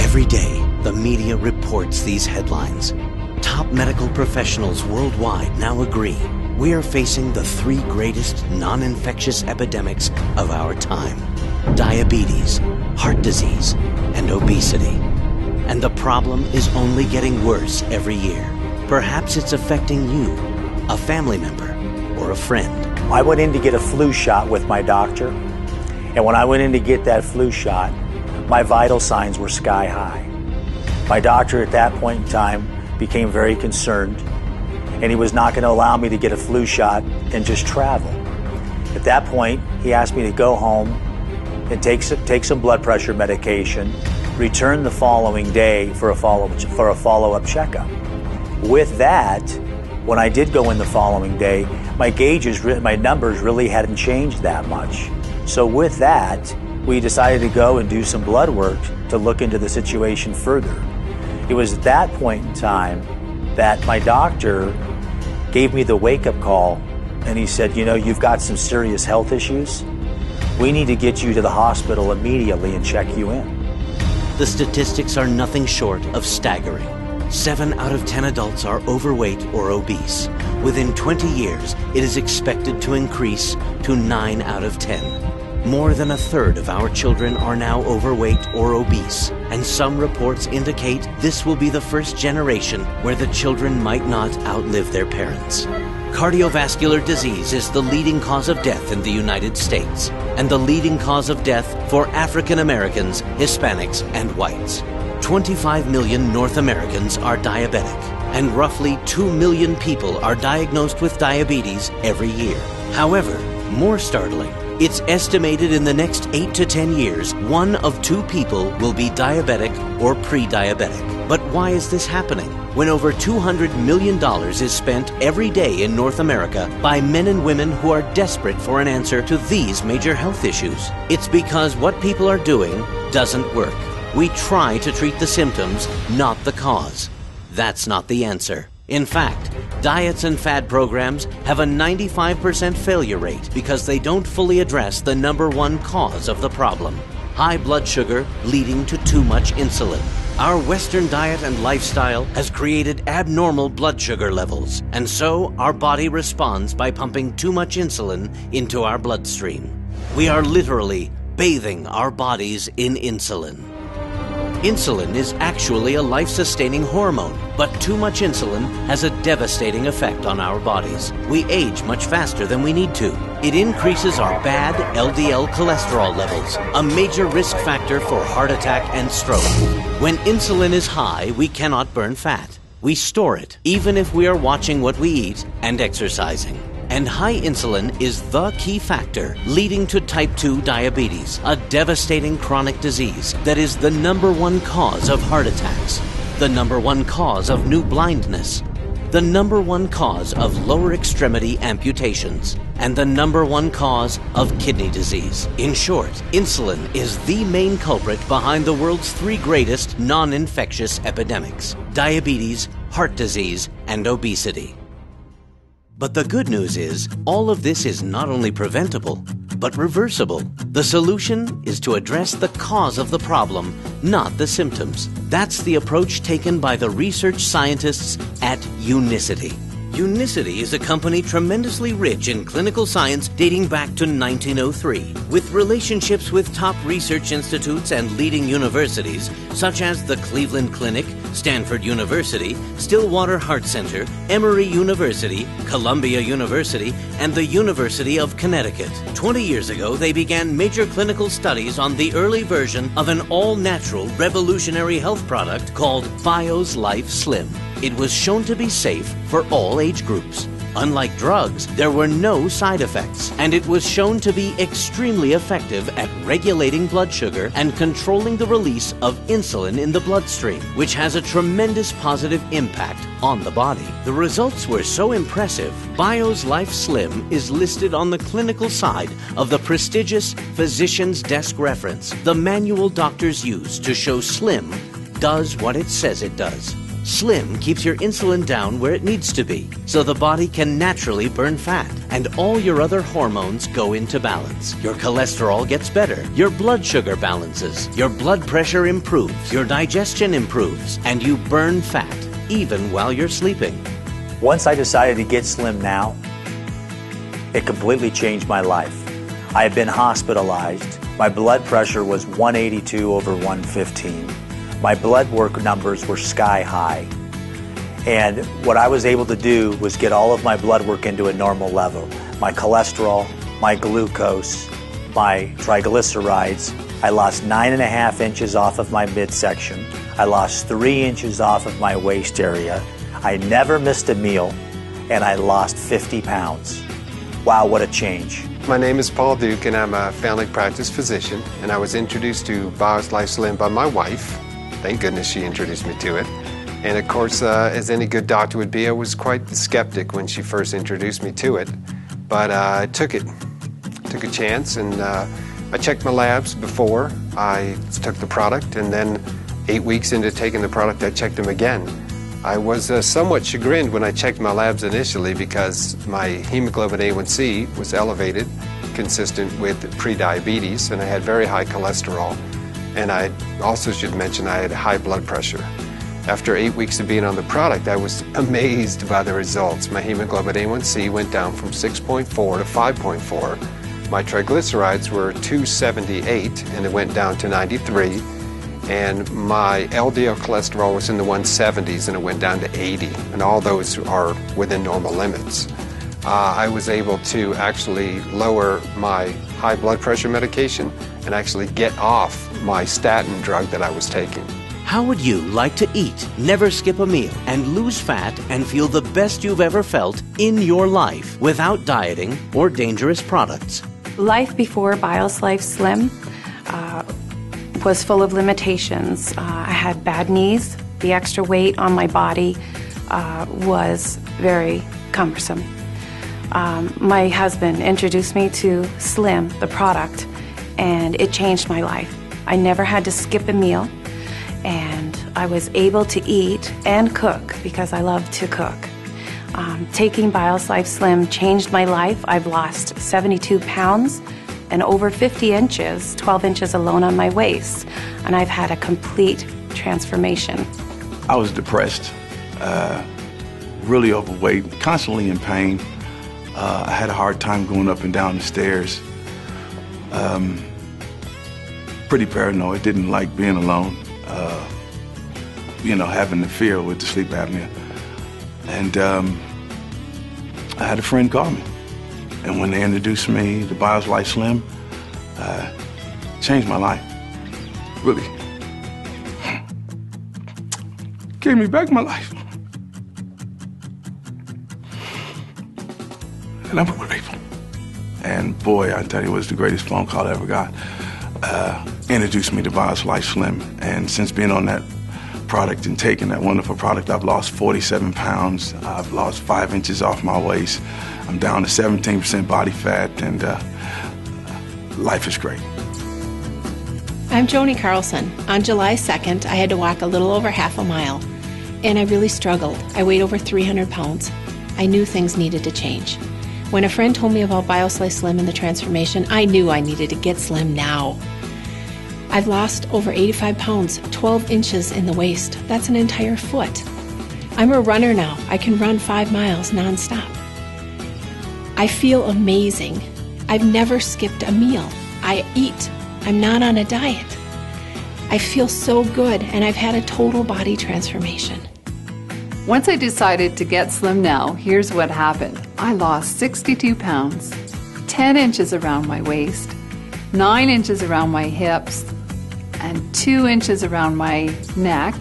Every day, the media reports these headlines. Top medical professionals worldwide now agree we are facing the three greatest non-infectious epidemics of our time: diabetes, heart disease, and obesity. And the problem is only getting worse every year. Perhaps it's affecting you, a family member, or a friend. I went in to get a flu shot with my doctor, and when I went in to get that flu shot, my vital signs were sky high. My doctor at that point in time became very concerned, and he was not going to allow me to get a flu shot and just travel. At that point, he asked me to go home and take some blood pressure medication, return the following day for a follow-up checkup. With that, when I did go in the following day, my numbers really hadn't changed that much. So with that, we decided to go and do some blood work to look into the situation further. It was at that point in time that my doctor gave me the wake-up call, and he said, you know, you've got some serious health issues. We need to get you to the hospital immediately and check you in. The statistics are nothing short of staggering. 7 out of 10 adults are overweight or obese. Within 20 years, it is expected to increase to 9 out of 10. More than a third of our children are now overweight or obese, and some reports indicate this will be the first generation where the children might not outlive their parents. Cardiovascular disease is the leading cause of death in the United States, and the leading cause of death for African Americans, Hispanics, and whites. 25 million North Americans are diabetic, and roughly 2 million people are diagnosed with diabetes every year. However, more startling, it's estimated in the next 8 to 10 years, 1 of 2 people will be diabetic or pre-diabetic. But why is this happening when over $200 million is spent every day in North America by men and women who are desperate for an answer to these major health issues? It's because what people are doing doesn't work. We try to treat the symptoms, not the cause. That's not the answer. In fact, diets and fad programs have a 95% failure rate because they don't fully address the #1 cause of the problem: high blood sugar leading to too much insulin. Our Western diet and lifestyle has created abnormal blood sugar levels, and so our body responds by pumping too much insulin into our bloodstream. We are literally bathing our bodies in insulin. Insulin is actually a life-sustaining hormone, but too much insulin has a devastating effect on our bodies. We age much faster than we need to. It increases our bad LDL cholesterol levels, a major risk factor for heart attack and stroke. When insulin is high, we cannot burn fat. We store it, even if we are watching what we eat and exercising. And high insulin is the key factor leading to type 2 diabetes, a devastating chronic disease that is the #1 cause of heart attacks, the #1 cause of new blindness, the #1 cause of lower extremity amputations, and the #1 cause of kidney disease. In short, insulin is the main culprit behind the world's 3 greatest non-infectious epidemics: diabetes, heart disease, and obesity. But the good news is, all of this is not only preventable, but reversible. The solution is to address the cause of the problem, not the symptoms. That's the approach taken by the research scientists at Unicity. Unicity is a company tremendously rich in clinical science dating back to 1903, with relationships with top research institutes and leading universities such as the Cleveland Clinic, Stanford University, Stillwater Heart Center, Emory University, Columbia University, and the University of Connecticut. 20 years ago, they began major clinical studies on the early version of an all-natural revolutionary health product called BIOS Life Slim. It was shown to be safe for all age groups. Unlike drugs, there were no side effects, and it was shown to be extremely effective at regulating blood sugar and controlling the release of insulin in the bloodstream, which has a tremendous positive impact on the body. The results were so impressive, BIOS Life Slim is listed on the clinical side of the prestigious Physician's Desk Reference, the manual doctors use to show Slim does what it says it does. Slim keeps your insulin down where it needs to be, so the body can naturally burn fat, and all your other hormones go into balance. Your cholesterol gets better, your blood sugar balances, your blood pressure improves, your digestion improves, and you burn fat, even while you're sleeping. Once I decided to get Slim Now, it completely changed my life. I had been hospitalized. My blood pressure was 182/115. My blood work numbers were sky high. And what I was able to do was get all of my blood work into a normal level. My cholesterol, my glucose, my triglycerides. I lost 9.5 inches off of my midsection. I lost 3 inches off of my waist area. I never missed a meal, and I lost 50 pounds. Wow, what a change. My name is Paul Duke, and I'm a family practice physician, and I was introduced to BioSlife Slim by my wife. Thank goodness she introduced me to it. And of course, as any good doctor would be, I was quite the skeptic when she first introduced me to it. But I took a chance, and I checked my labs before I took the product, and then 8 weeks into taking the product, I checked them again. I was somewhat chagrined when I checked my labs initially because my hemoglobin A1C was elevated, consistent with prediabetes, and I had very high cholesterol. And I also should mention I had high blood pressure. After 8 weeks of being on the product, I was amazed by the results. My hemoglobin A1C went down from 6.4 to 5.4. My triglycerides were 278, and it went down to 93. And my LDL cholesterol was in the 170s, and it went down to 80. And all those are within normal limits. I was able to actually lower my high blood pressure medication and actually get off my statin drug that I was taking. How would you like to eat, never skip a meal, and lose fat and feel the best you've ever felt in your life without dieting or dangerous products? Life before BioSlife Slim was full of limitations. I had bad knees. The extra weight on my body was very cumbersome. My husband introduced me to Slim, the product, and it changed my life. I never had to skip a meal, and I was able to eat and cook because I love to cook. Taking BioSlife Slim changed my life. I've lost 72 pounds and over 50 inches, 12 inches alone on my waist, and I've had a complete transformation. I was depressed, really overweight, constantly in pain. I had a hard time going up and down the stairs. Pretty paranoid, didn't like being alone, having the fear with the sleep apnea. And I had a friend call me. And when they introduced me to BioSlife Slim, changed my life, really. Gave me back my life. And I'm grateful. And boy, I tell you, it was the greatest phone call I ever got. Introduced me to BioSlife Slim, and since being on that product and taking that wonderful product, I've lost 47 pounds. I've lost 5 inches off my waist. I'm down to 17% body fat, and life is great. I'm Joni Carlson. On July 2nd, I had to walk a little over half a mile, and I really struggled. I weighed over 300 pounds. I knew things needed to change. When a friend told me about BioSlife Slim and the transformation, I knew I needed to get slim now. I've lost over 85 pounds, 12 inches in the waist. That's an entire foot. I'm a runner now. I can run 5 miles nonstop. I feel amazing. I've never skipped a meal. I eat. I'm not on a diet. I feel so good, and I've had a total body transformation. Once I decided to get Slim Now, here's what happened. I lost 62 pounds, 10 inches around my waist, 9 inches around my hips, and 2 inches around my neck.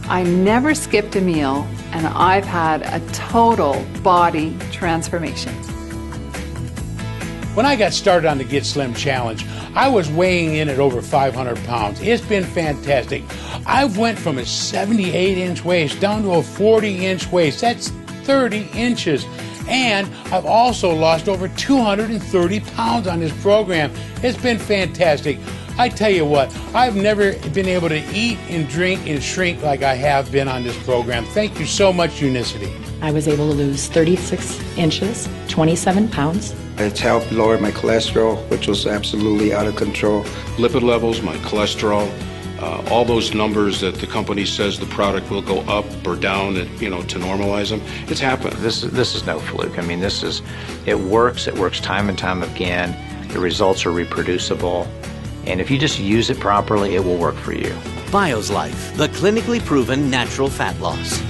I never skipped a meal, and I've had a total body transformation. When I got started on the Get Slim Challenge, I was weighing in at over 500 pounds. It's been fantastic. I went from a 78-inch waist down to a 40-inch waist. That's 30 inches. And I've also lost over 230 pounds on this program. It's been fantastic. I tell you what, I've never been able to eat and drink and shrink like I have been on this program. Thank you so much, Unicity. I was able to lose 36 inches, 27 pounds. It's helped lower my cholesterol, which was absolutely out of control. Lipid levels, my cholesterol, all those numbers that the company says the product will go up or down, to normalize them, it's happened. This is no fluke. I mean, it works time and time again. The results are reproducible. And if you just use it properly, it will work for you. BioSlife, the clinically proven natural fat loss.